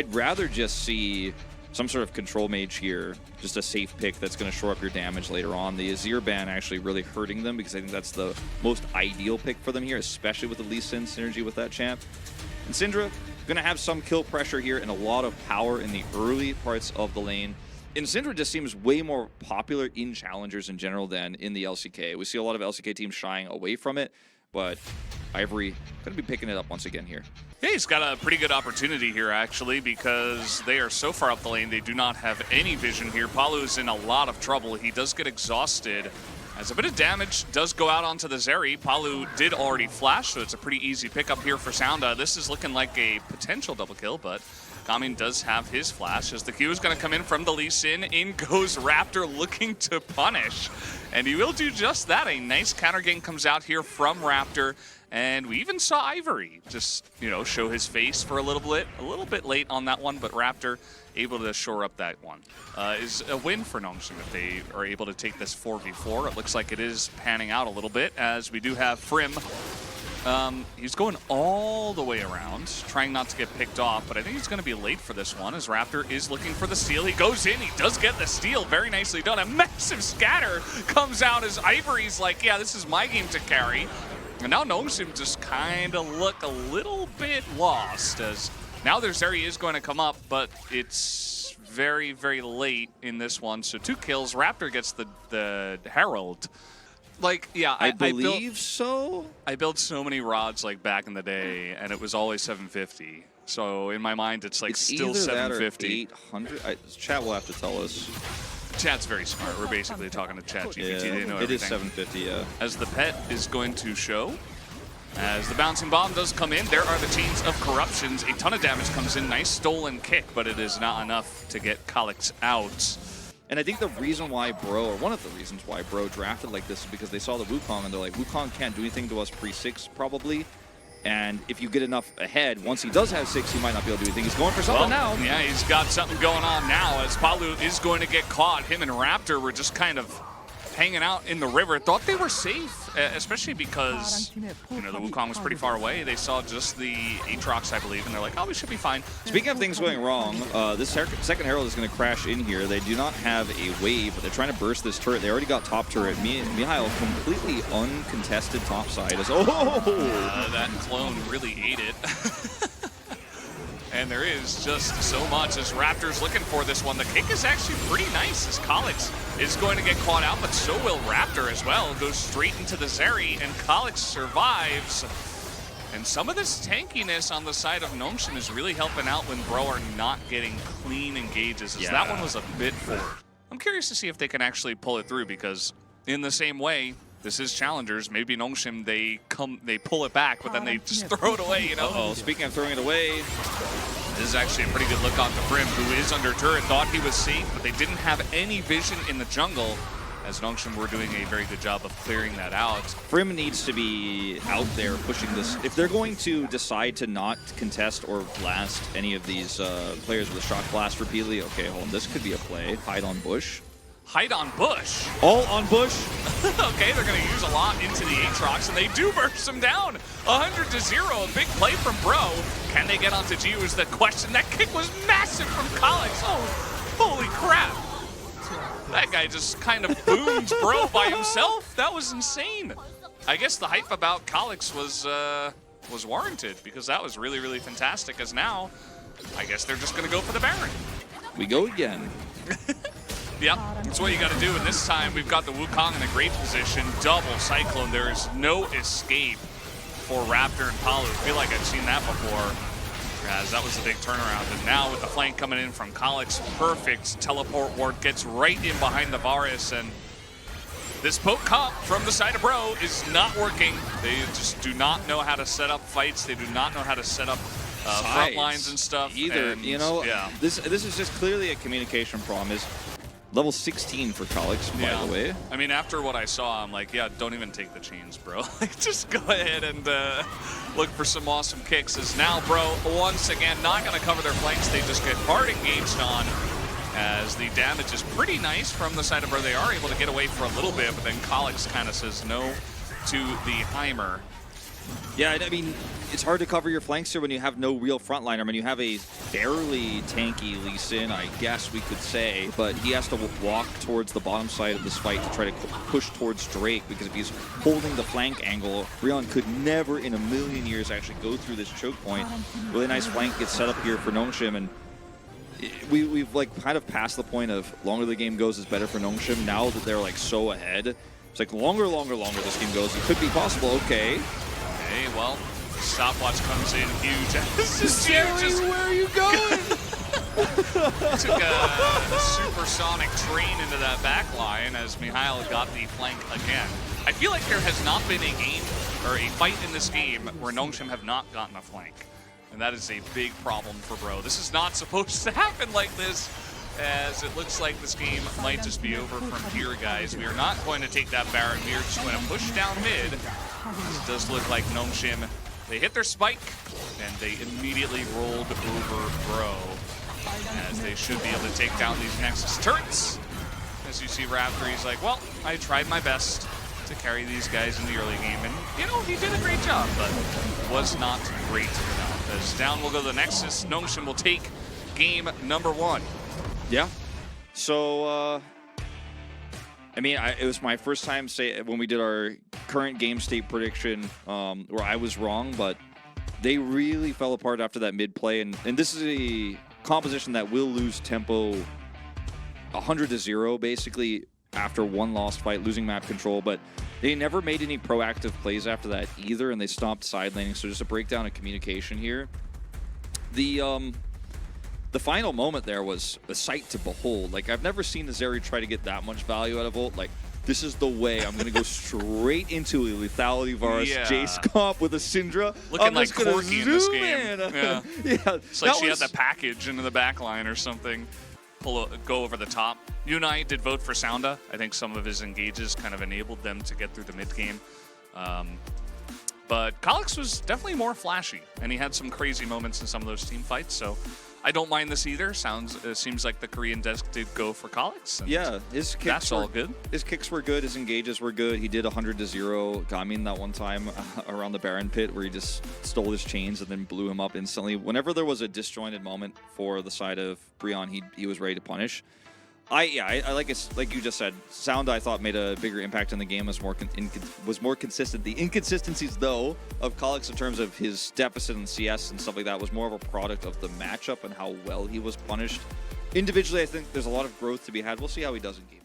I'd rather just see some sort of control mage here, just a safe pick that's going to shore up your damage later on. The Azir ban actually really hurting them because I think that's the most ideal pick for them here, especially with the Lee Sin synergy with that champ. And Syndra, going to have some kill pressure here and a lot of power in the early parts of the lane. And Syndra just seems way more popular in challengers in general than in the LCK. We see a lot of LCK teams shying away from it, but Ivory going to be picking it up once again here. Yeah, he's got a pretty good opportunity here, actually, because they are so far up the lane, they do not have any vision here. Palu's in a lot of trouble. He does get exhausted, as a bit of damage does go out onto the Zeri. Palu did already flash, so it's a pretty easy pickup here for Sounda. This is looking like a potential double kill, but Gamin does have his flash, as the Q is going to come in from the Lee Sin. In goes Raptor looking to punish, and he will do just that. A nice counter gank comes out here from Raptor. And we even saw Ivory just, show his face for a little bit late on that one, but Raptor able to shore up that one. Is a win for Nongshim if they are able to take this 4v4. It looks like it is panning out a little bit, as we do have Frim. He's going all the way around, trying not to get picked off, but I think he's going to be late for this one, as Raptor is looking for the steal. He goes in, he does get the steal, very nicely done. A massive scatter comes out as Ivory's like, yeah, this is my game to carry. And now Nongshim just kind of look a little bit lost, as now their Zeri is going to come up, but it's very, very late in this one. So 2 kills. Raptor gets the Herald. Like, yeah, I believe so. I built so many rods like back in the day, and it was always 750. So in my mind, it's like still 750. That or 800. Chat will have to tell us. Chat's very smart. We're basically talking to ChatGPT. Yeah, they know everything. It is 750, yeah. As the pet is going to show, as the bouncing bomb does come in, there are the chains of corruptions. A ton of damage comes in. Nice stolen kick, but it is not enough to get Kalix out. And I think the reason why Bro, or one of the reasons why Bro drafted like this is because they saw the Wukong and they're like, Wukong can't do anything to us pre-6 probably. And if you get enough ahead, once he does have 6, he might not be able to do anything. He's going for something now. Yeah, he's got something going on now, as Palu is going to get caught. Him and Raptor were just kind of hanging out in the river. Thought they were safe, especially because, the Wukong was pretty far away. They saw just the Aatrox, I believe, and they're like, oh, we should be fine. Speaking of things going wrong, this second Herald is going to crash in here. They do not have a wave, but they're trying to burst this turret. They already got top turret. Mihail completely uncontested top side. That clone really ate it. And there is just so much as Raptor's looking for this one. The kick is actually pretty nice, as Kalix is going to get caught out, but so will Raptor as well. Goes straight into the Zeri, and Kalix survives. And some of this tankiness on the side of Nongshim is really helping out when Bro are not getting clean engages, as that one was a bit forward. I'm curious to see if they can actually pull it through, because in the same way, this is challengers. Maybe Nongshim, they pull it back, but then they just throw it away, Uh-oh, speaking of throwing it away, this is actually a pretty good look onto Frim, who is under turret. Thought he was safe, but they didn't have any vision in the jungle, as Nongshim were doing a very good job of clearing that out. Frim needs to be out there pushing this. If they're going to decide to not contest or blast any of these players with a shock blast repeatedly, okay, hold on, this could be a play. Hide on bush. Hide on bush? All on bush? Okay, they're going to use a lot into the Aatrox, and they do burst him down. 100-0, a big play from Bro. Can they get onto G is the question. That kick was massive from Kalix. Oh, holy crap. That guy just kind of boomed Bro by himself. That was insane. I guess the hype about Kalix was warranted, because that was really, really fantastic, as now, I guess they're just going to go for the Baron. We go again. Yep, that's what you got to do. And this time, we've got the Wukong in a great position. Double Cyclone. There is no escape for Raptor and Palu. I feel like I've seen that before, as that was a big turnaround. And now with the flank coming in from Kalix, perfect teleport ward gets right in behind the Varus. And this poke comp from the side of Bro is not working. They just do not know how to set up fights. They do not know how to set up front lines and stuff. Either, and, yeah. This is just clearly a communication problem. Is level 16 for Kalix, by the way. I mean, after what I saw, I'm like, yeah, don't even take the chains, Bro. Just go ahead and look for some awesome kicks. As now, Bro, once again, not going to cover their flanks. They just get hard engaged on, as the damage is pretty nice from the side of Bro. They are able to get away for a little bit, but then Kalix kind of says no to the Heimer. Yeah, I mean, it's hard to cover your flanks here when you have no real frontliner. I mean, you have a fairly tanky Lee Sin, I guess we could say, but he has to walk towards the bottom side of this fight to try to push towards Drake, because if he's holding the flank angle, Brion could never in a million years actually go through this choke point. Really nice flank gets set up here for Nongshim, and we've like kind of passed the point of longer the game goes is better for Nongshim. Now that they're like so ahead, it's like longer this game goes, it could be possible. Okay, well, stopwatch comes in huge. Jerry, where are you going? Took a supersonic train into that back line as Mihail got the flank again. I feel like there has not been a game or a fight in this game where Nongshim have not gotten a flank. And that is a big problem for Bro. This is not supposed to happen like this, as it looks like this game might just be over from here, guys. We are not going to take that Baron. We are just going to push down mid. It does look like Nongshim, they hit their spike, and they immediately rolled over Bro, as they should be able to take down these Nexus turrets. As you see Raptor, he's like, well, I tried my best to carry these guys in the early game, and, you know, he did a great job, but was not great enough. As down will go the Nexus, Nongshim will take game number 1. Yeah. So, I mean, it was my first time when we did our current game state prediction where I was wrong, but they really fell apart after that mid play, and this is a composition that will lose tempo 100-0 basically after one lost fight, losing map control, but they never made any proactive plays after that either, and they stopped side laning. So just a breakdown of communication here. The final moment there was a sight to behold. Like, I've never seen Azeri try to get that much value out of ult. Like, this is the way. I'm going to go straight into a lethality Varus Jace comp with a Syndra. Looking like Corky in this game. Yeah. Yeah, it's like she had the package into the back line or something. Go over the top. Unite did vote for Sounda. I think some of his engages kind of enabled them to get through the mid game. But Calyx was definitely more flashy, and he had some crazy moments in some of those team fights, so I don't mind this either. Seems like the Korean desk did go for Calyx. Yeah, his kicks all good. His kicks were good. His engages were good. He did 100-0 Gamin that one time around the Baron pit where he just stole his chains and then blew him up instantly. Whenever there was a disjointed moment for the side of Brion, he was ready to punish. I like it, like you just said. Sound I thought made a bigger impact in the game, was more consistent. The inconsistencies though of Calyx in terms of his deficit in CS and stuff like that was more of a product of the matchup and how well he was punished. Individually, I think there's a lot of growth to be had. We'll see how he does in game.